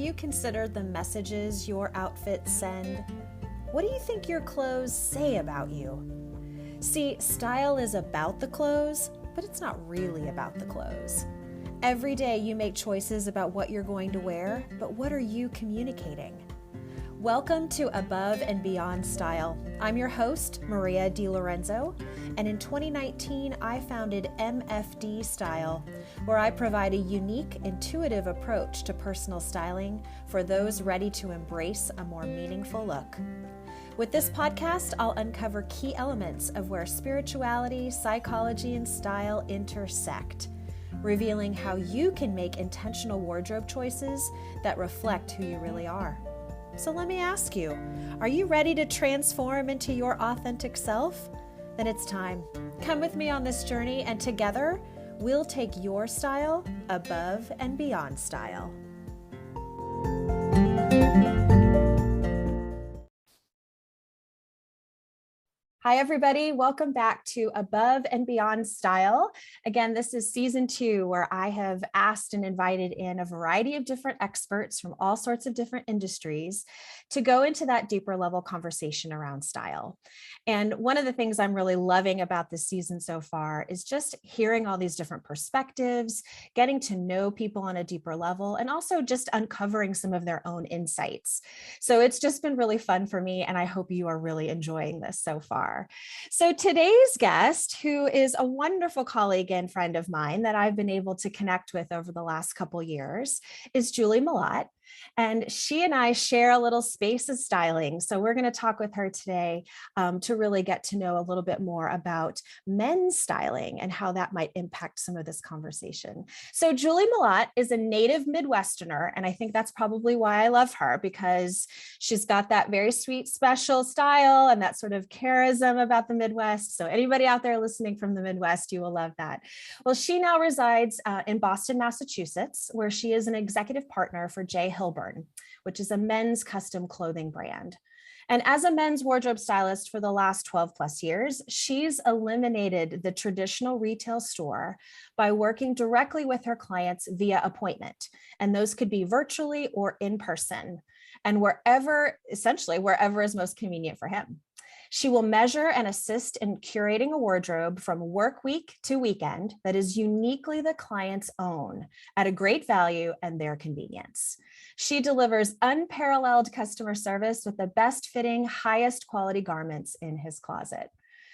you considered the messages your outfits send? What do you think your clothes say about you? See, style is about the clothes, but it's not really about the clothes. Every day you make choices about what you're going to wear, but what are you communicating? Welcome to Above and Beyond Style. I'm your host, Maria DiLorenzo, and in 2019, I founded MFD Style, where I provide a unique, intuitive approach to personal styling for those ready to embrace a more meaningful look. With this podcast, I'll uncover key elements of where spirituality, psychology, and style intersect, revealing how you can make intentional wardrobe choices that reflect who you really are. So let me ask you, are you ready to transform into your authentic self? Then it's time. Come with me on this journey, and together, we'll take your style above and beyond style. Hi, everybody. Welcome back to Above and Beyond Style. Again, this is season 2, where I have asked and invited in a variety of different experts from all sorts of different industries to go into that deeper level conversation around style. And one of the things I'm really loving about this season so far is just hearing all these different perspectives, getting to know people on a deeper level, and also just uncovering some of their own insights. So it's just been really fun for me, and I hope you are really enjoying this so far. So today's guest, who is a wonderful colleague and friend of mine that I've been able to connect with over the last couple years, is Julie Mallatt. And she and I share a little space of styling. So we're going to talk with her today to really get to know a little bit more about men's styling and how that might impact some of this conversation. So Julie Mallatt is a native midwesterner, and I think that's probably why I love her, because she's got that very sweet, special style and that sort of charism about the Midwest. So anybody out there listening from the Midwest, you will love that. Well, she now resides in Boston, Massachusetts, where she is an executive partner for J.Hilburn, which is a men's custom clothing brand. And as a men's wardrobe stylist for the last 12 plus years, she's eliminated the traditional retail store by working directly with her clients via appointment. And those could be virtually or in person, and essentially wherever is most convenient for him. She will measure and assist in curating a wardrobe from work week to weekend that is uniquely the client's own at a great value and their convenience. She delivers unparalleled customer service with the best fitting, highest quality garments in his closet.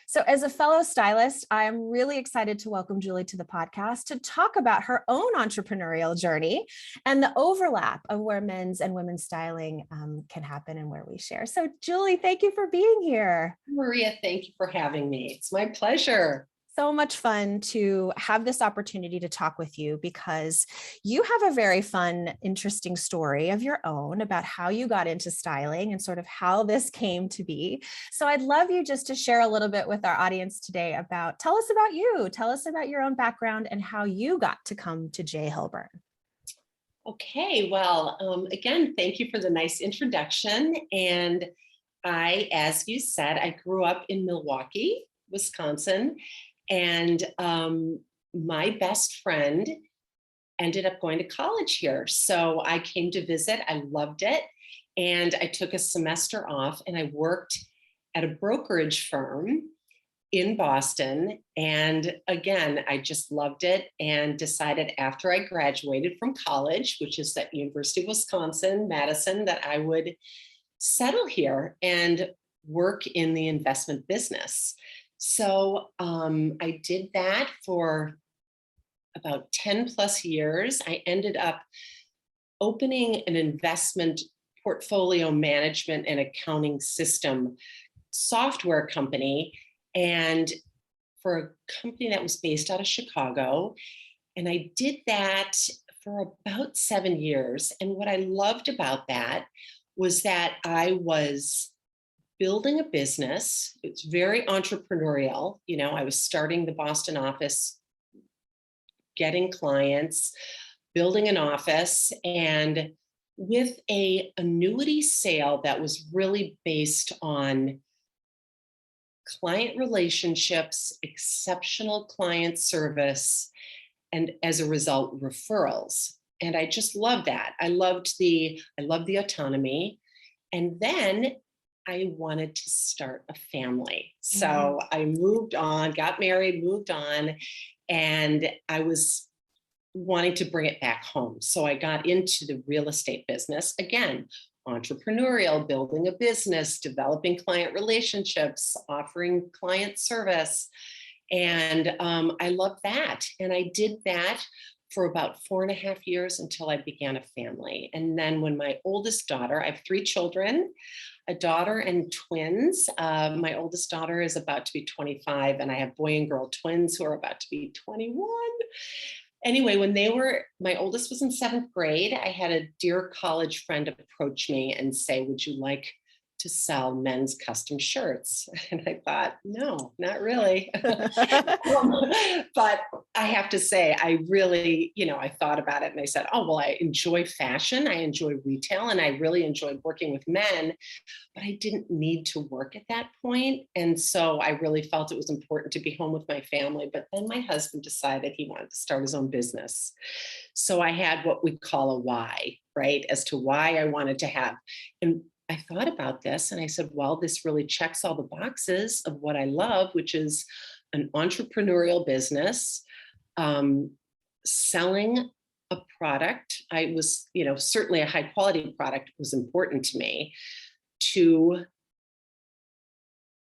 So as a fellow stylist, I am really excited to welcome Julie to the podcast to talk about her own entrepreneurial journey and the overlap of where men's and women's styling can happen and where we share. So Julie, thank you for being here. Maria, thank you for having me. It's my pleasure. So much fun to have this opportunity to talk with you, because you have a very fun, interesting story of your own about how you got into styling and sort of how this came to be. So I'd love you just to share a little bit with our audience today tell us about you, tell us about your own background and how you got to come to J.Hilburn. Okay, well, again, thank you for the nice introduction. And as you said, I grew up in Milwaukee, Wisconsin. And my best friend ended up going to college here. So I came to visit. I loved it. And I took a semester off and I worked at a brokerage firm in Boston. And again, I just loved it and decided after I graduated from college, which is at University of Wisconsin, Madison, that I would settle here and work in the investment business. So I did that for about 10 plus years. I ended up opening an investment portfolio management and accounting system software company, and for a company that was based out of Chicago. And I did that for about 7 years. And what I loved about that was that I was building a business. It's very entrepreneurial. You know, I was starting the Boston office, getting clients, building an office, and with an annuity sale that was really based on client relationships, exceptional client service, and as a result, referrals. And I just loved that. I loved the autonomy. And then I wanted to start a family. So I moved on, got married, moved on, and I was wanting to bring it back home. So I got into the real estate business again, entrepreneurial, building a business, developing client relationships, offering client service. And I loved that. And I did that for about 4.5 years until I began a family. And then when my oldest daughter, I have 3 children, a daughter and twins. My oldest daughter is about to be 25, and I have boy and girl twins who are about to be 21. Anyway, my oldest was in 7th grade, I had a dear college friend approach me and say, would you like to sell men's custom shirts? And I thought, no, not really. But I have to say, I really, I thought about it and I said, oh, well, I enjoy fashion. I enjoy retail, and I really enjoyed working with men, but I didn't need to work at that point. And so I really felt it was important to be home with my family. But then my husband decided he wanted to start his own business. So I had what we call a why, right? As to why I wanted to have. And I thought about this and I said, well, this really checks all the boxes of what I love, which is an entrepreneurial business, selling a product. I was, certainly a high quality product was important to me, to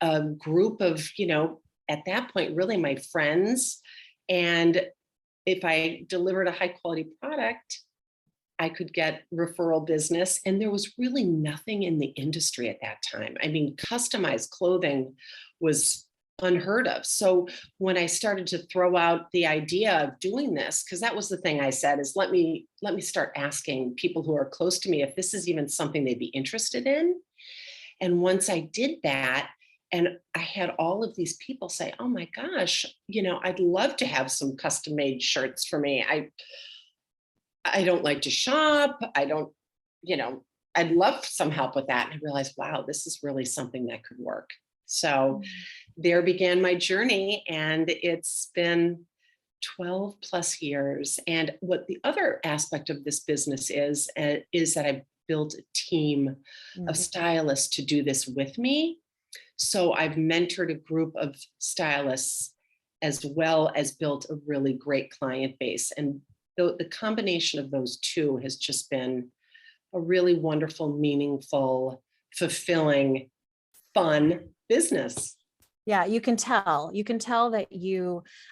a group of, at that point, really my friends. And if I delivered a high quality product, I could get referral business. And there was really nothing in the industry at that time. I mean, customized clothing was unheard of. So when I started to throw out the idea of doing this, because that was the thing I said, is let me start asking people who are close to me if this is even something they'd be interested in. And once I did that, and I had all of these people say, oh my gosh, I'd love to have some custom made shirts for me. I don't like to shop. I don't, I'd love some help with that. And I realized, wow, this is really something that could work. So there began my journey, and it's been 12 plus years. And what the other aspect of this business is that I built a team of stylists to do this with me. So I've mentored a group of stylists as well as built a really great client base. And the combination of those two has just been a really wonderful, meaningful, fulfilling, fun business. Yeah, you can tell that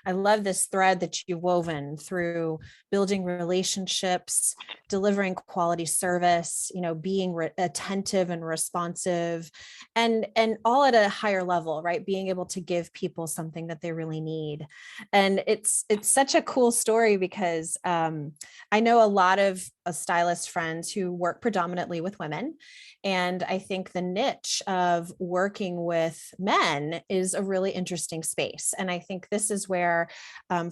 I love this thread that you've woven through building relationships, delivering quality service, being attentive and responsive, and all at a higher level, right? Being able to give people something that they really need. And it's such a cool story because I know a lot of stylist friends who work predominantly with women. And I think the niche of working with men is a really interesting space. And I think this is where,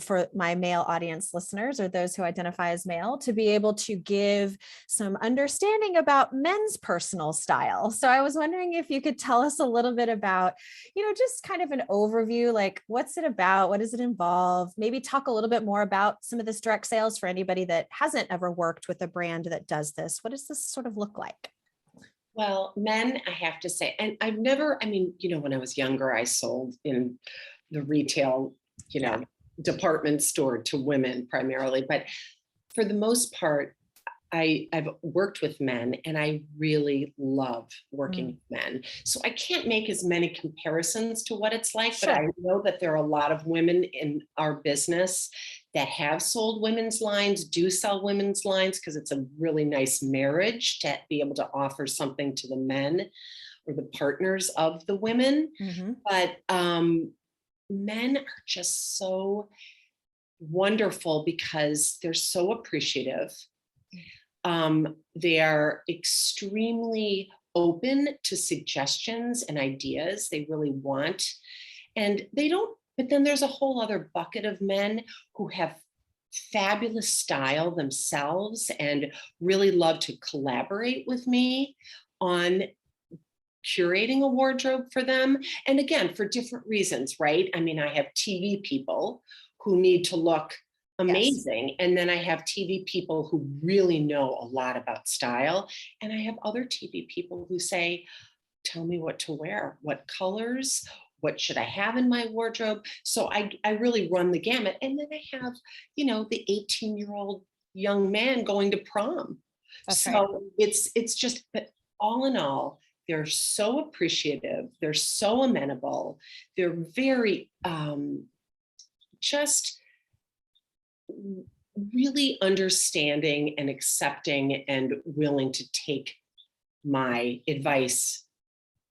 for my male audience listeners or those who identify as male, to be able to give some understanding about men's personal style. So I was wondering if you could tell us a little bit about, just kind of an overview, like what's it about? What does it involve? Maybe talk a little bit more about some of this direct sales for anybody that hasn't ever worked with a brand that does this. What does this sort of look like? Well, men, I have to say, and when I was younger, I sold in the retail, department store to women primarily. But for the most part, I've worked with men, and I really love working with men. So I can't make as many comparisons to what it's like, but I know that there are a lot of women in our business that have sold women's lines, do sell women's lines, because it's a really nice marriage to be able to offer something to the men or the partners of the women. But men are just so wonderful because they're so appreciative. They are extremely open to suggestions and ideas they really want. And but then there's a whole other bucket of men who have fabulous style themselves and really love to collaborate with me on curating a wardrobe for them. And again, for different reasons, right? I mean, I have TV people who need to look Yes. amazing. And then I have TV people who really know a lot about style. And I have other TV people who say, tell me what to wear, what colors, what should I have in my wardrobe? So I really run the gamut. And then I have, the 18-year-old young man going to prom. That's right. So it's just, but all in all, they're so appreciative, they're so amenable, they're very just really understanding and accepting and willing to take my advice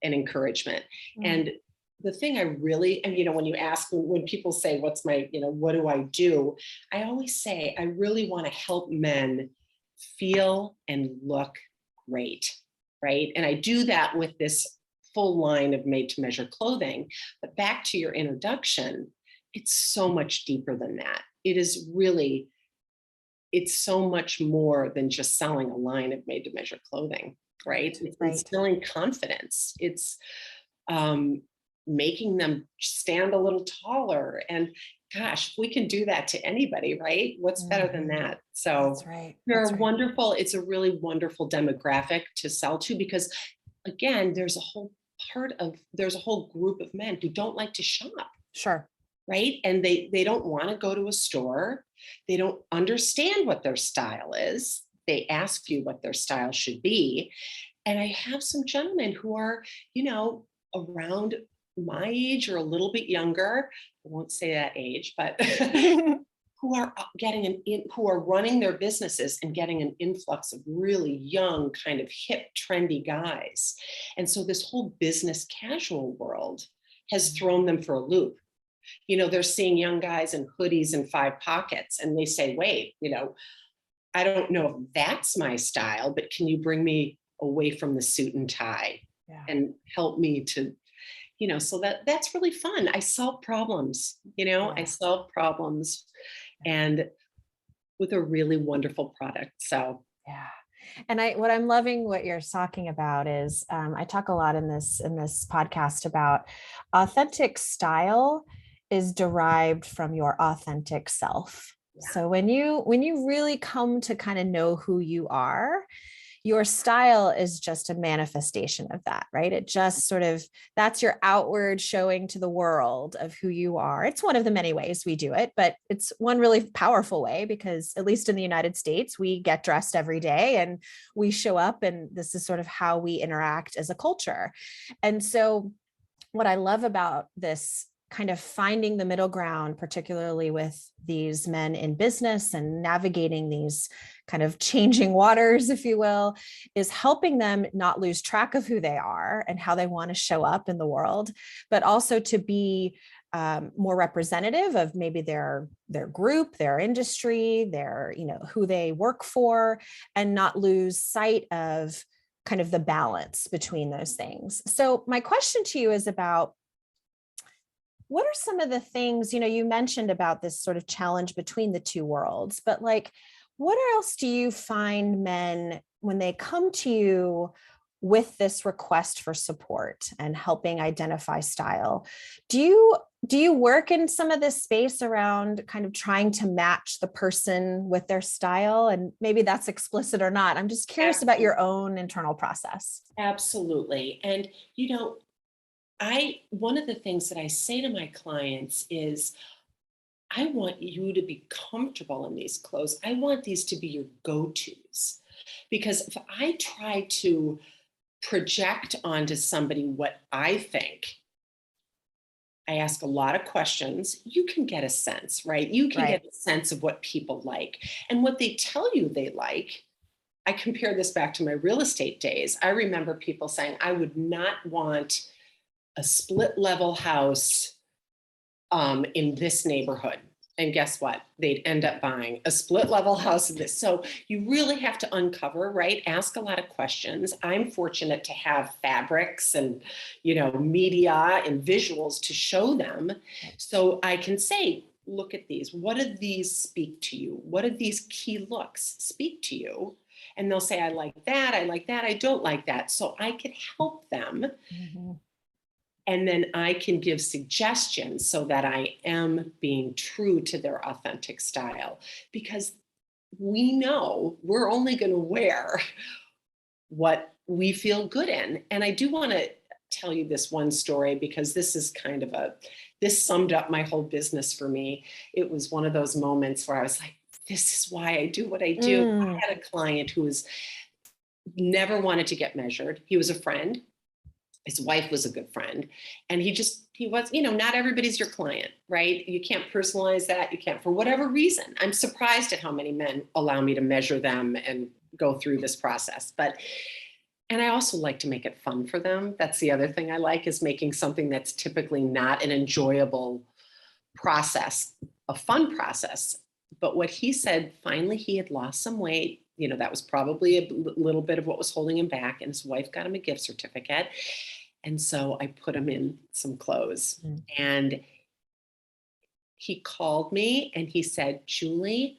and encouragement. Mm. And the thing I really, and when you ask, when people say, what's my, what do I do? I always say, I really want to help men feel and look great, right? And I do that with this full line of made to measure clothing. But back to your introduction, it's so much deeper than that. It is really, it's so much more than just selling a line of made to measure clothing, right? It's Right. instilling confidence. It's making them stand a little taller. And gosh, we can do that to anybody, right? What's better than Mhm. that? So That's right. they're That's right. wonderful. It's a really wonderful demographic to sell to because, again, there's a whole group of men who don't like to shop, Sure. right? And they don't want to go to a store. They don't understand what their style is. They ask you what their style should be. And I have some gentlemen who are, around my age or a little bit younger. I won't say that age, but who are who are running their businesses and getting an influx of really young, kind of hip, trendy guys. And so this whole business casual world has thrown them for a loop. They're seeing young guys in hoodies and 5 pockets, and they say, wait, I don't know if that's my style, but can you bring me away from the suit and tie Yeah. and help me to, so that's really fun. I solve problems, I Yeah. solve problems and with a really wonderful product. So Yeah. And what I'm loving what you're talking about is I talk a lot in this podcast about authentic style is derived from your authentic self. yeah, So when you really come to kind of know who you are, your style is just a manifestation of that, right? It just sort of, that's your outward showing to the world of who you are. It's one of the many ways we do it, but it's one really powerful way because, at least in the United States, we get dressed every day and we show up, and this is sort of how we interact as a culture. And so, what I love about this kind of finding the middle ground, particularly with these men in business and navigating these kind of changing waters, if you will, is helping them not lose track of who they are and how they want to show up in the world, but also to be more representative of maybe their group, their industry, their, who they work for, and not lose sight of kind of the balance between those things. So my question to you is about, what are some of the things, you mentioned about this sort of challenge between the two worlds, but like, what else do you find men when they come to you with this request for support and helping identify style? Do you work in some of this space around kind of trying to match the person with their style? And maybe that's explicit or not. I'm just curious about absolutely. your own internal process. Absolutely. And, one of the things that I say to my clients is, I want you to be comfortable in these clothes. I want these to be your go-tos. Because if I try to project onto somebody what I think, I ask a lot of questions. You can get a sense, right? You can Right. get a sense of what people like and what they tell you they like. I compare this back to my real estate days. I remember people saying, I would not want a split level house in this neighborhood. And guess what? They'd end up buying a split level house in this. So you really have to uncover, right? Ask a lot of questions. I'm fortunate to have fabrics and, media and visuals to show them. So I can say, look at these. What do these speak to you? What do these key looks speak to you? And they'll say, I like that, I don't like that. So I could help them Mhm. And then I can give suggestions so that I am being true to their authentic style, because we know we're only going to wear what we feel good in. And I do want to tell you this one story, because this is kind of this summed up my whole business for me. It was one of those moments where I was like, this is why I do what I do. I Mm, had a client who was never wanted to get measured. He was a friend. His wife was a good friend. And he was, not everybody's your client, right? You can't personalize that. You can't, for whatever reason. I'm surprised at how many men allow me to measure them and go through this process. And I also like to make it fun for them. That's the other thing I like, is making something that's typically not an enjoyable process, a fun process. But what he said, finally, he had lost some weight. That was probably a little bit of what was holding him back. And his wife got him a gift certificate. And so I put him in some clothes. mm. And he called me and he said, Julie,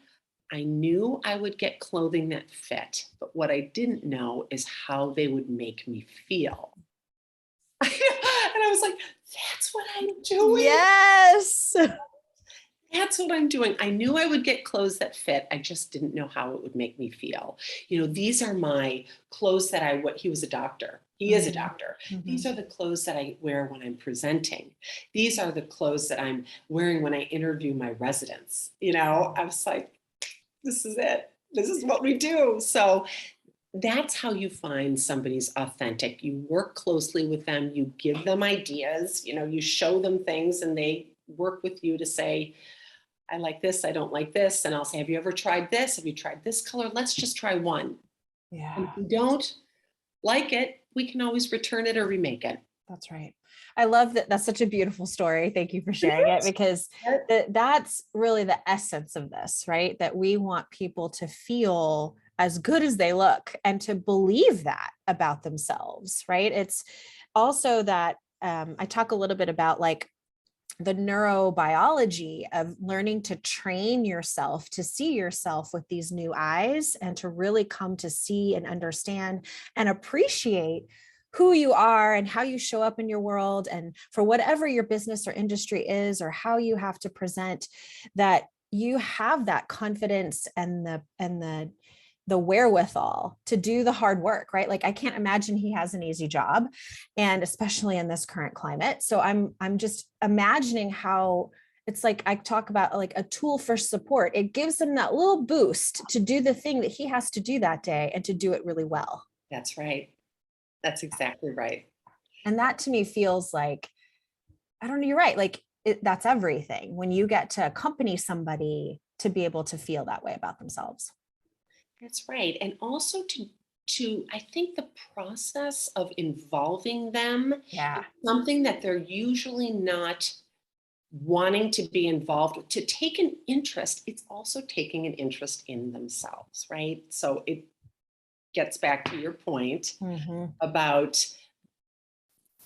I knew I would get clothing that fit, but what I didn't know is how they would make me feel. And I was like, that's what I'm doing. Yes. That's what I'm doing. I knew I would get clothes that fit. I just didn't know how it would make me feel. These are my clothes that he was a doctor. He is a doctor. Mhm. These are the clothes that I wear when I'm presenting. These are the clothes that I'm wearing when I interview my residents. I was like, this is it. This is what we do. So that's how you find somebody's authentic. You work closely with them. You give them ideas. You show them things, and they work with you to say, I like this, I don't like this. And I'll say, have you ever tried this? Have you tried this color? Let's just try one. And Yeah. if you don't like it, we can always return it or remake it. That's right. I love that. That's such a beautiful story. Thank you for sharing it, because that's really the essence of this, right? That we want people to feel as good as they look and to believe that about themselves, right? It's also that I talk a little bit about like the neurobiology of learning to train yourself to see yourself with these new eyes and to really come to see and understand and appreciate who you are and how you show up in your world, and for whatever your business or industry is, or how you have to present, that you have that confidence and the wherewithal to do the hard work, right? Like I can't imagine he has an easy job, and especially in this current climate. So I'm just imagining how it's like, I talk about like a tool for support. It gives him that little boost to do the thing that he has to do that day and to do it really well. That's right. That's exactly right. And that to me feels like, I don't know, you're right. Like that's everything when you get to accompany somebody to be able to feel that way about themselves. That's right. And also to I think the process of involving them Yeah. is something that they're usually not wanting to be involved with. To take an interest, it's also taking an interest in themselves, right? So it gets back to your point Mm-hmm. about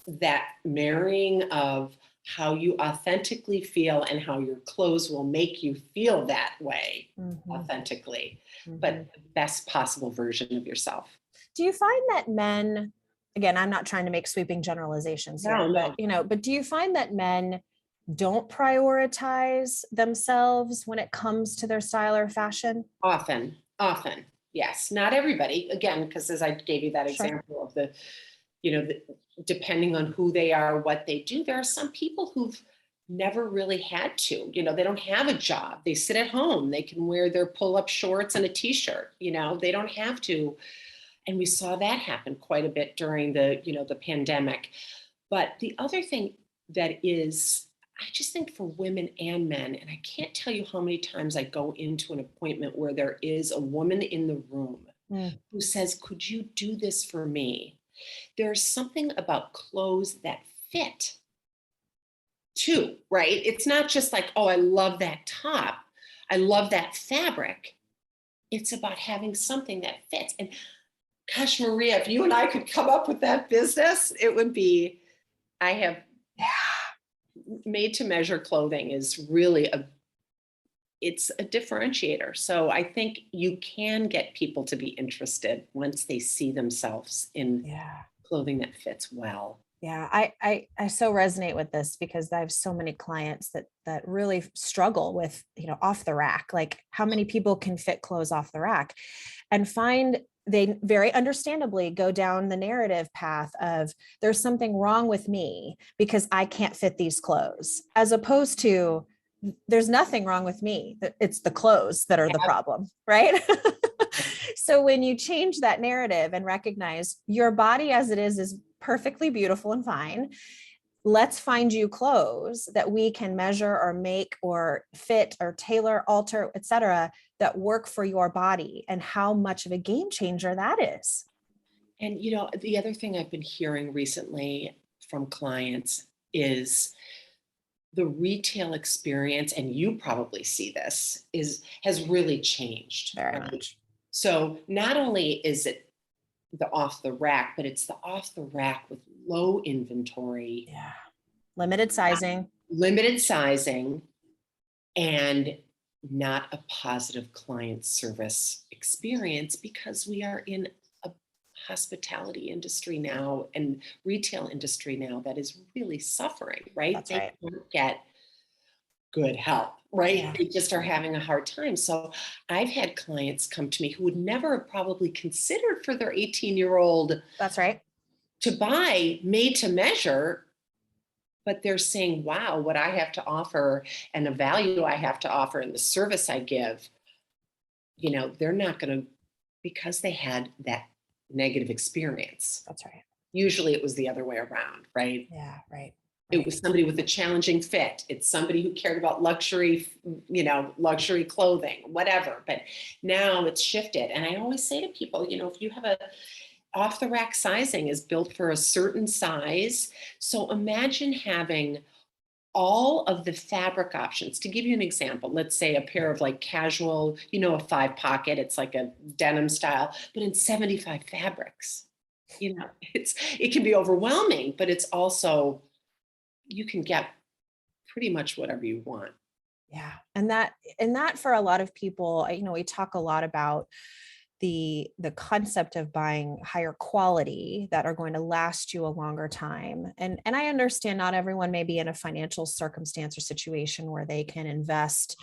that marrying of how you authentically feel and how your clothes will make you feel that way Mm-hmm. authentically, Mm-hmm. but the best possible version of yourself. Do you find that men, again, I'm not trying to make sweeping generalizations No, here, no, but do you find that men don't prioritize themselves when it comes to their style or fashion? often, yes. Not everybody, again, because as I gave you that Sure. example of the, depending on who they are, what they do, there are some people who've never really had to, they don't have a job. They sit at home. They can wear their pull-up shorts and a t-shirt, they don't have to. And we saw that happen quite a bit during the pandemic. But the other thing that is, I just think for women and men, and I can't tell you how many times I go into an appointment where there is a woman in the room Mm. who says, could you do this for me? There's something about clothes that fit too, right? It's not just like, oh, I love that top. I love that fabric. It's about having something that fits. And gosh, Maria, if you and I could come up with that business, it would be, I have made to measure clothing is really it's a differentiator. So I think you can get people to be interested once they see themselves in Yeah. clothing that fits well. Yeah, I so resonate with this because I have so many clients that really struggle with, off the rack. Like how many people can fit clothes off the rack and find they very understandably go down the narrative path of there's something wrong with me because I can't fit these clothes, as opposed to there's nothing wrong with me. It's the clothes that are the problem, right? So when you change that narrative and recognize your body as it is perfectly beautiful and fine, let's find you clothes that we can measure or make or fit or tailor, alter, etc., that work for your body, and how much of a game changer that is. And the other thing I've been hearing recently from clients is the retail experience, and you probably see this, has really changed, Very right? much. So not only is it the off the rack, but it's the off the rack with low inventory, Yeah. Limited sizing. limited sizing, and not a positive client service experience, because we are in a hospitality industry now and retail industry now that is really suffering, right? That's They right. can't get good help, right? Yeah. They just are having a hard time. So I've had clients come to me who would never have probably considered for their 18-year-old That's right. to buy made to measure, but they're saying, wow, what I have to offer and the value I have to offer and the service I give, they're not going to, because they had that negative experience. That's right. Usually it was the other way around, right? Yeah. Right. It Right. was somebody with a challenging fit. It's somebody who cared about luxury, luxury clothing, whatever. But now it's shifted. And I always say to people, if you have a off the rack, sizing is built for a certain size. So imagine having all of the fabric options. To give you an example, let's say a pair of like casual, a 5 pocket, it's like a denim style, but in 75 fabrics. It can be overwhelming, but it's also, you can get pretty much whatever you want. Yeah. And that for a lot of people, we talk a lot about the concept of buying higher quality that are going to last you a longer time. And I understand not everyone may be in a financial circumstance or situation where they can invest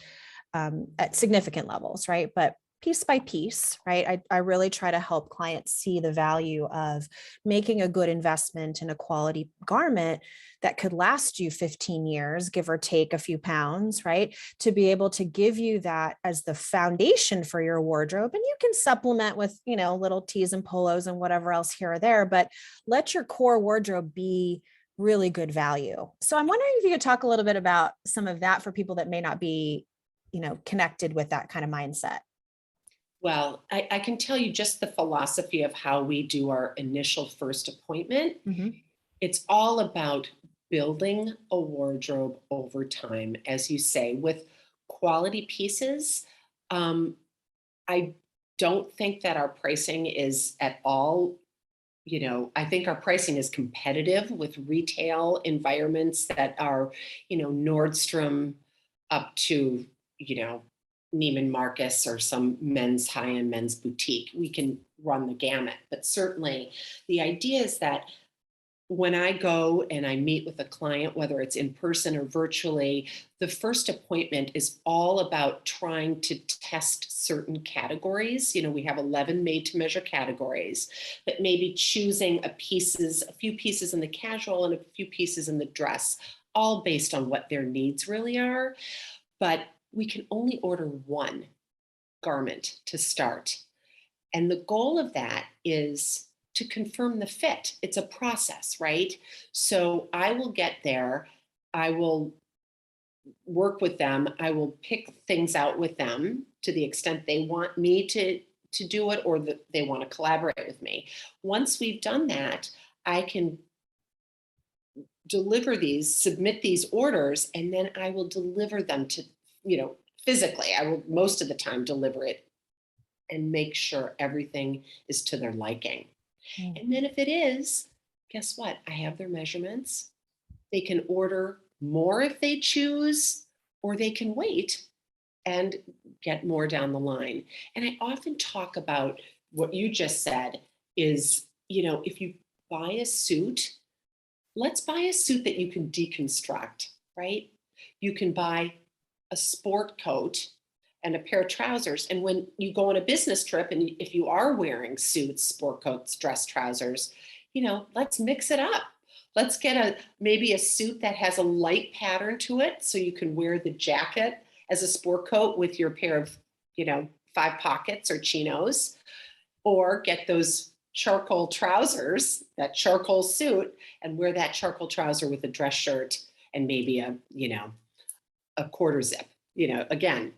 at significant levels, right? But piece by piece, right? I really try to help clients see the value of making a good investment in a quality garment that could last you 15 years, give or take a few pounds, right? To be able to give you that as the foundation for your wardrobe. And you can supplement with, little tees and polos and whatever else here or there, but let your core wardrobe be really good value. So I'm wondering if you could talk a little bit about some of that for people that may not be, connected with that kind of mindset. Well, I can tell you just the philosophy of how we do our initial first appointment. Mm-hmm. It's all about building a wardrobe over time, as you say, with quality pieces. Um, I don't think that our pricing is at all, I think our pricing is competitive with retail environments that are, Nordstrom up to, you know, Neiman Marcus or some men's high-end men's boutique. We can run the gamut, but certainly the idea is that when I go and I meet with a client, whether it's in person or virtually, the first appointment is all about trying to test certain categories. We have 11 made to measure categories, but maybe choosing a few pieces in the casual and a few pieces in the dress, all based on what their needs really are. But we can only order one garment to start. And the goal of that is to confirm the fit. It's a process, right? So I will get there. I will work with them. I will pick things out with them to the extent they want me to do it, or that they want to collaborate with me. Once we've done that, I can submit these orders, and then I will deliver them to, physically. I will most of the time deliver it and make sure everything is to their liking. Mm. And then if it is, guess what? I have their measurements. They can order more if they choose, or they can wait and get more down the line. And I often talk about what you just said is, if you buy a suit, let's buy a suit that you can deconstruct, right? You can buy a sport coat and a pair of trousers. And when you go on a business trip, and if you are wearing suits, sport coats, dress trousers, let's mix it up. Let's get maybe a suit that has a light pattern to it, so you can wear the jacket as a sport coat with your pair of, 5 pockets or chinos, or get those charcoal trousers, that charcoal suit, and wear that charcoal trouser with a dress shirt and maybe a quarter zip, again,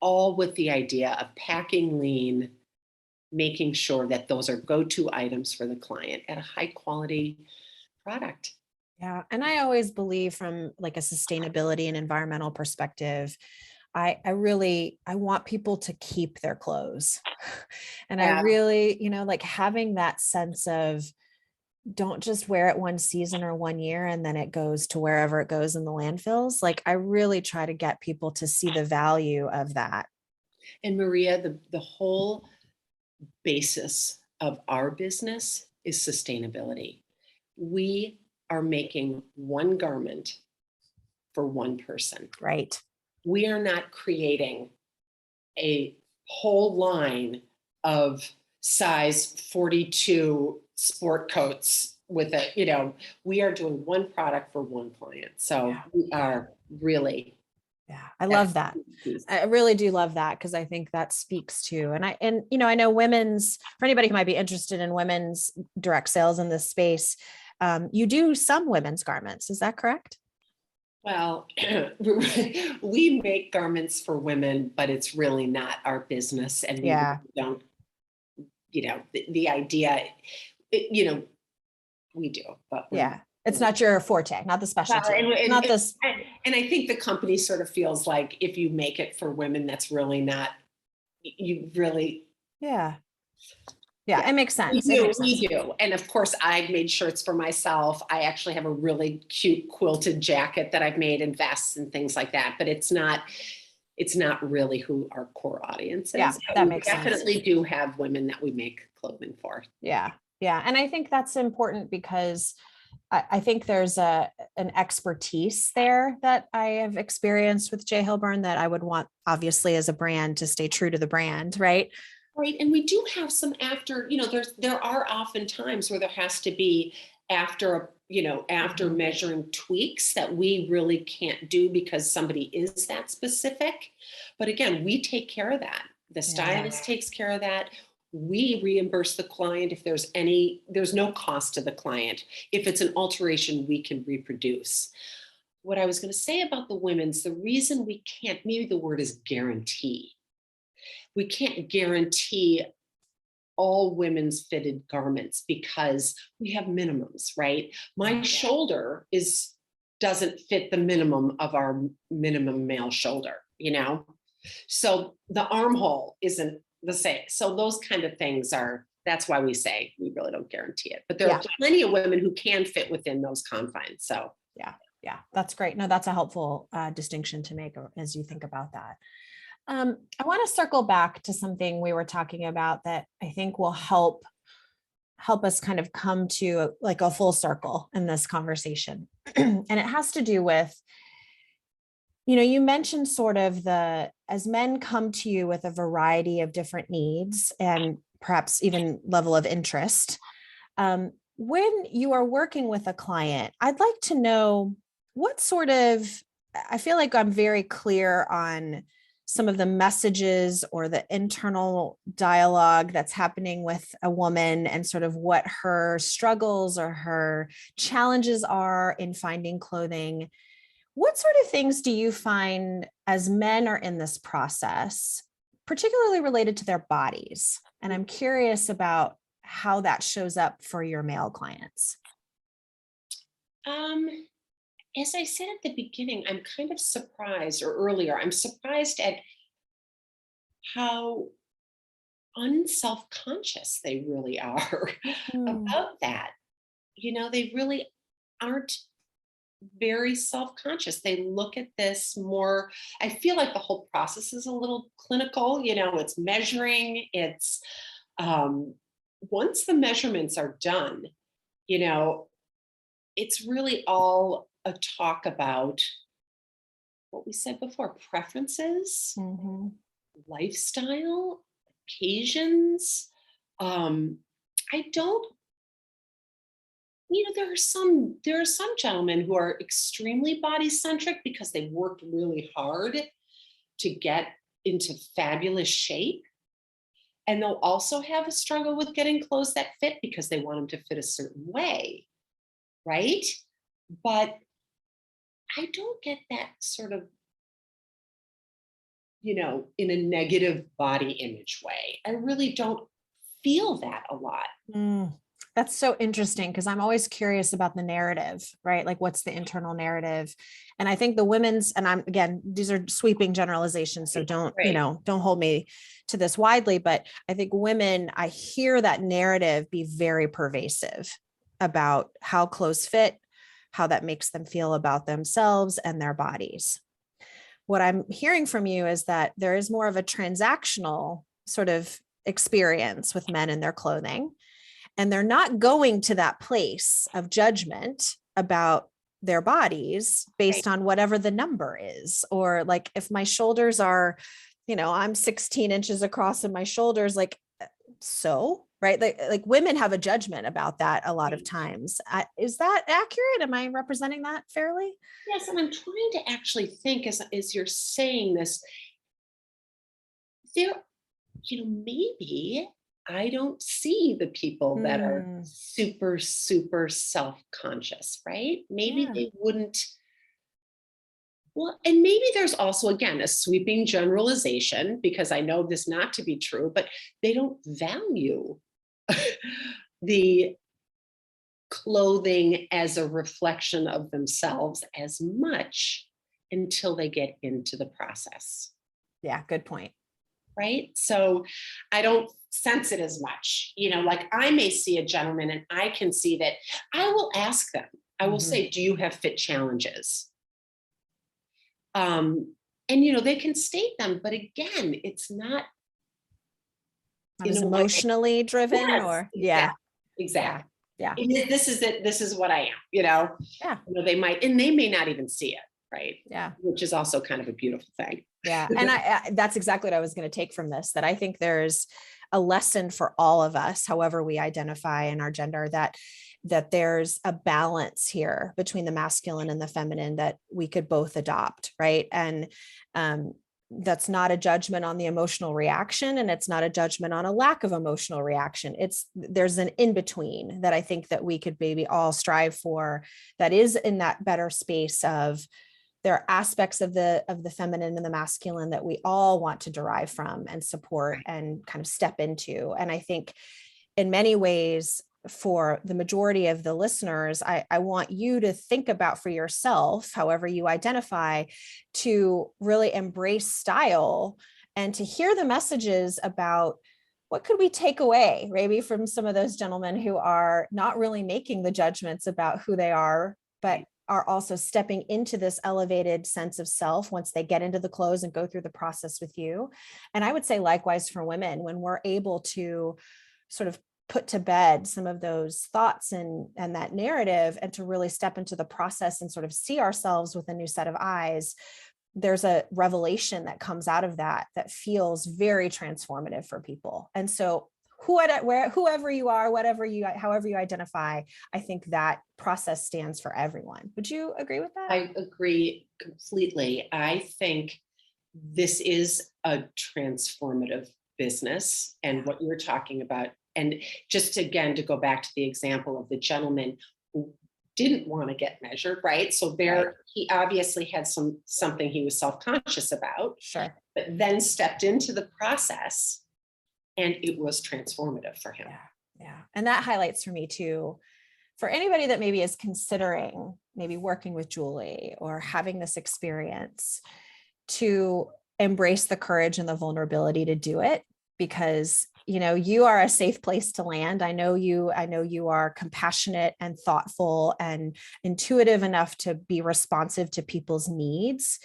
all with the idea of packing lean, making sure that those are go-to items for the client at a high quality product. Yeah. And I always believe from like a sustainability and environmental perspective, I want people to keep their clothes. And I Yeah. really, like having that sense of don't just wear it one season or one year and then it goes to wherever it goes in the landfills. Like I really try to get people to see the value of that. And Maria, the whole basis of our business is sustainability. We are making one garment for one person. Right. We are not creating a whole line of size 42 sport coats with we are doing one product for one client. So Yeah. we are really. Yeah, I love that. I really do love that because I think that speaks to, and I know for anybody who might be interested in women's direct sales in this space, you do some women's garments. Is that correct? Well, we make garments for women, but it's really not our business. And we Yeah. don't, the idea, we do, but Yeah. It's not your forte, not the specialty, not this. and I think the company sort of feels like if you make it for women, that's really not, you really. Yeah. Yeah, it makes sense. We do. And of course, I've made shirts for myself. I actually have a really cute quilted jacket that I've made, and vests and things like that. But it's not really who our core audience is. Yeah, that makes sense. We definitely do have women that we make clothing for. Yeah. Yeah. And I think that's important because I think there's an expertise there that I have experienced with J.Hilburn that I would want, obviously, as a brand to stay true to the brand, right? Right. And we do have some after, there are often times where there has to be after measuring tweaks that we really can't do because somebody is that specific. But again, we take care of that. The stylist takes care of that. We reimburse the client if there's no cost to the client. If it's an alteration, we can reproduce. What I was going to say about the women's, the reason we can't, maybe the word is guarantee. We can't guarantee all women's fitted garments because we have minimums, right? My shoulder doesn't fit the minimum of our minimum male shoulder, So the armhole isn't the same. So those kind of things that's why we say we really don't guarantee it. But there are plenty of women who can fit within those confines. So yeah, that's great. No, that's a helpful distinction to make as you think about that. I want to circle back to something we were talking about that I think will help us kind of come to like a full circle in this conversation. And it has to do with, you mentioned sort of as men come to you with a variety of different needs and perhaps even level of interest, when you are working with a client, I'd like to know I feel like I'm very clear on some of the messages or the internal dialogue that's happening with a woman and sort of what her struggles or her challenges are in finding clothing. What sort of things do you find as men are in this process, particularly related to their bodies? And I'm curious about how that shows up for your male clients. As I said at the beginning, I'm kind of surprised, or earlier, I'm surprised at how unself-conscious they really are about that. They really aren't very self-conscious. They look at this more, I feel like the whole process is a little clinical, it's measuring, it's once the measurements are done, it's really all a talk about what we said before, preferences, Mhm. lifestyle, occasions. Um, I don't, there are some gentlemen who are extremely body centric because they worked really hard to get into fabulous shape. And they'll also have a struggle with getting clothes that fit because they want them to fit a certain way, right? But I don't get that sort of, in a negative body image way. I really don't feel that a lot. Mm, that's so interesting because I'm always curious about the narrative, right? Like what's the internal narrative? And I think the women's, and I'm again, these are sweeping generalizations, so don't, Right. don't hold me to this widely, but I think women, I hear that narrative be very pervasive about how clothes fit, how that makes them feel about themselves and their bodies. What I'm hearing from you is that there is more of a transactional sort of experience with men and their clothing, and they're not going to that place of judgment about their bodies Right. based on whatever the number is, or like if my shoulders are, I'm 16 inches across in my shoulders, like, so right, like women have a judgment about that a lot of Right. times. Is that accurate? Am I representing that fairly? Yes, and I'm trying to actually think as you're saying this, there, maybe I don't see the people that are Hmm. super, super self-conscious, right? Maybe Yeah. they wouldn't. Well, and maybe there's also, again, a sweeping generalization because I know this not to be true, but they don't value the clothing as a reflection of themselves as much until they get into the process, Yeah, good point. right? So I don't sense it as much. Like I may see a gentleman and I can see that I will ask them, I will Mhm. say, do you have fit challenges? And they can state them, but again, it's not Not in as a way. emotionally driven, Yes, or yeah, exactly, yeah, exactly. yeah, This is it. This is what I am. yeah, They might, and they may not even see it, right? yeah, Which is also kind of a beautiful thing. yeah. And that's exactly what I was going to take from this, that I think there's a lesson for all of us, however we identify in our gender, that there's a balance here between the masculine and the feminine that we could both adopt, right? And um, that's not a judgment on the emotional reaction, and it's not a judgment on a lack of emotional reaction. There's an in between that I think that we could maybe all strive for, that is in that better space of, there are aspects of the feminine and the masculine that we all want to derive from and support and kind of step into. And I think in many ways, for the majority of the listeners, I want you to think about for yourself, however you identify, to really embrace style and to hear the messages about what could we take away maybe from some of those gentlemen who are not really making the judgments about who they are, but are also stepping into this elevated sense of self once they get into the clothes and go through the process with you. And I would say likewise for women, when we're able to sort of put to bed some of those thoughts and that narrative, and to really step into the process and sort of see ourselves with a new set of eyes, there's a revelation that comes out of that feels very transformative for people. And so whoever you are, however you identify, I think that process stands for everyone. Would you agree with that? I agree completely. I think this is a transformative business, and what you're talking about. And just again, to go back to the example of the gentleman who didn't want to get measured, right? So Right. he obviously had something he was self-conscious about, Sure. but then stepped into the process and it was transformative for him. Yeah. Yeah. And that highlights for me too, for anybody that maybe is considering maybe working with Julie or having this experience, to embrace the courage and the vulnerability to do it, because you are a safe place to land. I know you are compassionate and thoughtful and intuitive enough to be responsive to people's needs.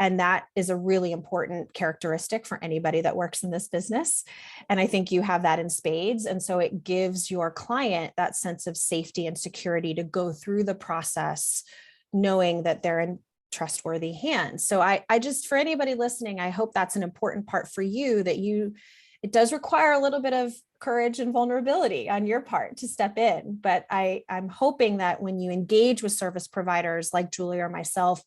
And that is a really important characteristic for anybody that works in this business. And I think you have that in spades. And so it gives your client that sense of safety and security to go through the process, knowing that they're in trustworthy hands. So I just, for anybody listening, I hope that's an important part for you, that it does require a little bit of courage and vulnerability on your part to step in. But I'm hoping that when you engage with service providers like Julie or myself,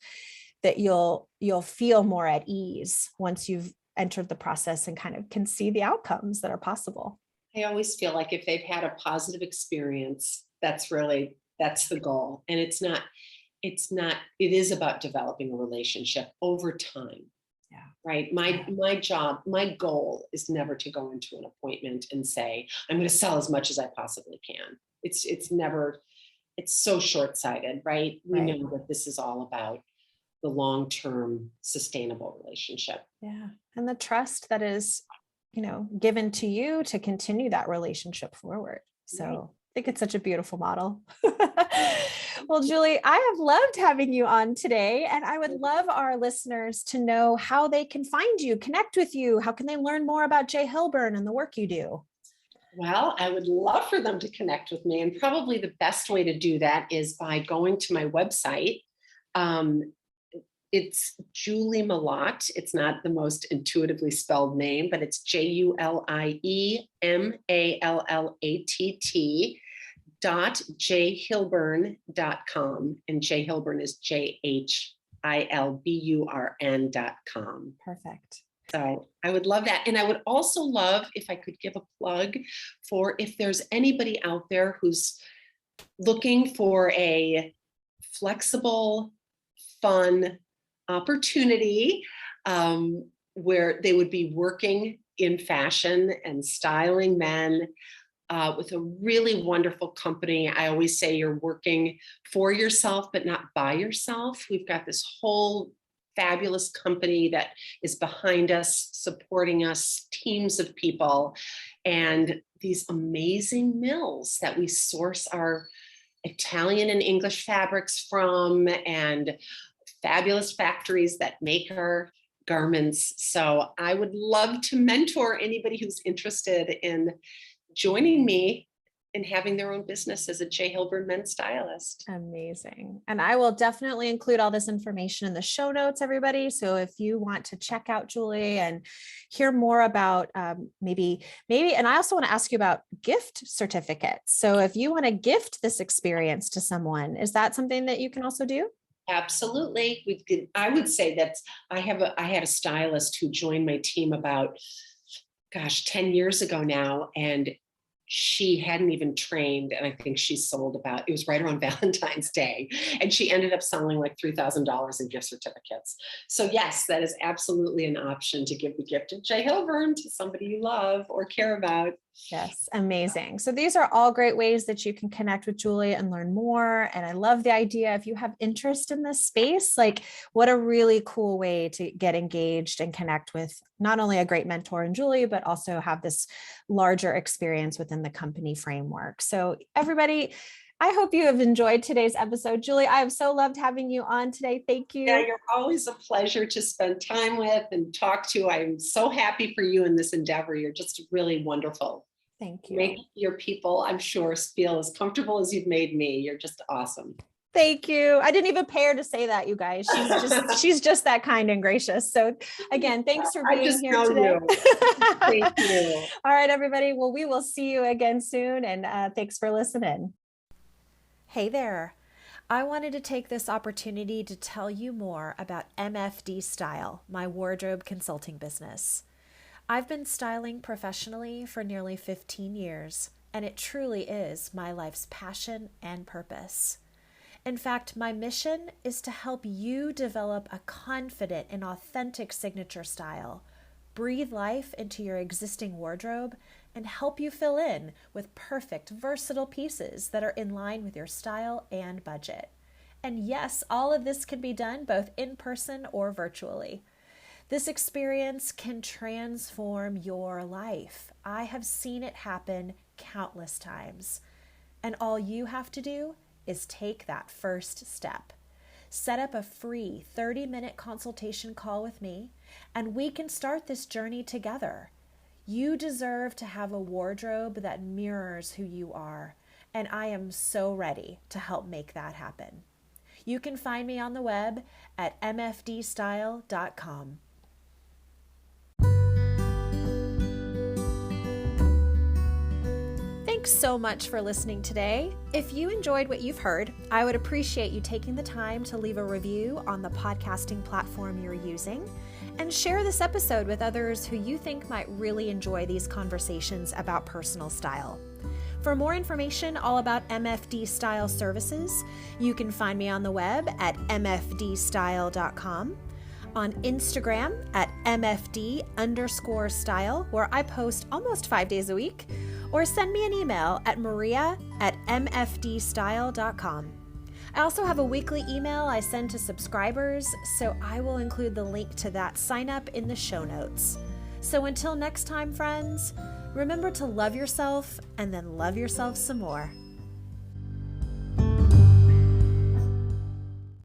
that you'll feel more at ease once you've entered the process and kind of can see the outcomes that are possible. I always feel like if they've had a positive experience, that's the goal. And it is about developing a relationship over time. Yeah. Right. My goal is never to go into an appointment and say, I'm going to sell as much as I possibly can. It's so short-sighted, right? We know that this is all about the long-term sustainable relationship. Yeah. And the trust that is, given to you to continue that relationship forward. So right. I think it's such a beautiful model. Well, Julie, I have loved having you on today, and I would love our listeners to know how they can find you, connect with you. How can they learn more about J.Hilburn and the work you do? Well, I would love for them to connect with me, and probably the best way to do that is by going to my website. It's Julie Mallatt. It's not the most intuitively spelled name, but it's Juliemallatt.jhilburn.com. And J.Hilburn is JHILBURN.com. Perfect. So I would love that. And I would also love if I could give a plug for if there's anybody out there who's looking for a flexible, fun opportunity where they would be working in fashion and styling men with a really wonderful company. I always say you're working for yourself, but not by yourself. We've got this whole fabulous company that is behind us, supporting us, teams of people, and these amazing mills that we source our Italian and English fabrics from, and fabulous factories that make our garments. So I would love to mentor anybody who's interested in joining me and having their own business as a J.Hilburn men's stylist. Amazing. And I will definitely include all this information in the show notes, everybody. So if you want to check out Julie and hear more about maybe, and I also want to ask you about gift certificates. So if you want to gift this experience to someone, is that something that you can also do? Absolutely. I would say that I had a stylist who joined my team about, 10 years ago now. And she hadn't even trained. And I think she sold it was right around Valentine's Day. And she ended up selling like $3,000 in gift certificates. So yes, that is absolutely an option to give the gift of J.Hilburn to somebody you love or care about. Yes, amazing. So these are all great ways that you can connect with Julie and learn more. And I love the idea, if you have interest in this space, like what a really cool way to get engaged and connect with not only a great mentor in Julie, but also have this larger experience within the company framework. So everybody, I hope you have enjoyed today's episode. Julie, I have so loved having you on today. Thank you. Yeah, you're always a pleasure to spend time with and talk to. I'm so happy for you in this endeavor. You're just really wonderful. Thank you. Make your people, I'm sure, feel as comfortable as you've made me. You're just awesome. Thank you. I didn't even pay her to say that, you guys. She's just that kind and gracious. So again, thanks for being here today. Thank you. All right, everybody. Well, we will see you again soon. And thanks for listening. Hey there. I wanted to take this opportunity to tell you more about MFD Style, my wardrobe consulting business. I've been styling professionally for nearly 15 years, and it truly is my life's passion and purpose. In fact, my mission is to help you develop a confident and authentic signature style, breathe life into your existing wardrobe, and help you fill in with perfect, versatile pieces that are in line with your style and budget. And yes, all of this can be done both in person or virtually. This experience can transform your life. I have seen it happen countless times. And all you have to do is take that first step. Set up a free 30-minute consultation call with me, and we can start this journey together. You deserve to have a wardrobe that mirrors who you are, and I am so ready to help make that happen. You can find me on the web at mfdstyle.com. Thanks so much for listening today. If you enjoyed what you've heard, I would appreciate you taking the time to leave a review on the podcasting platform you're using, and share this episode with others who you think might really enjoy these conversations about personal style. For more information all about MFD Style services, you can find me on the web at mfdstyle.com, on Instagram at mfd_style, where I post almost 5 days a week, or send me an email at maria@mfdstyle.com. I also have a weekly email I send to subscribers, so I will include the link to that sign up in the show notes. So until next time, friends, remember to love yourself and then love yourself some more.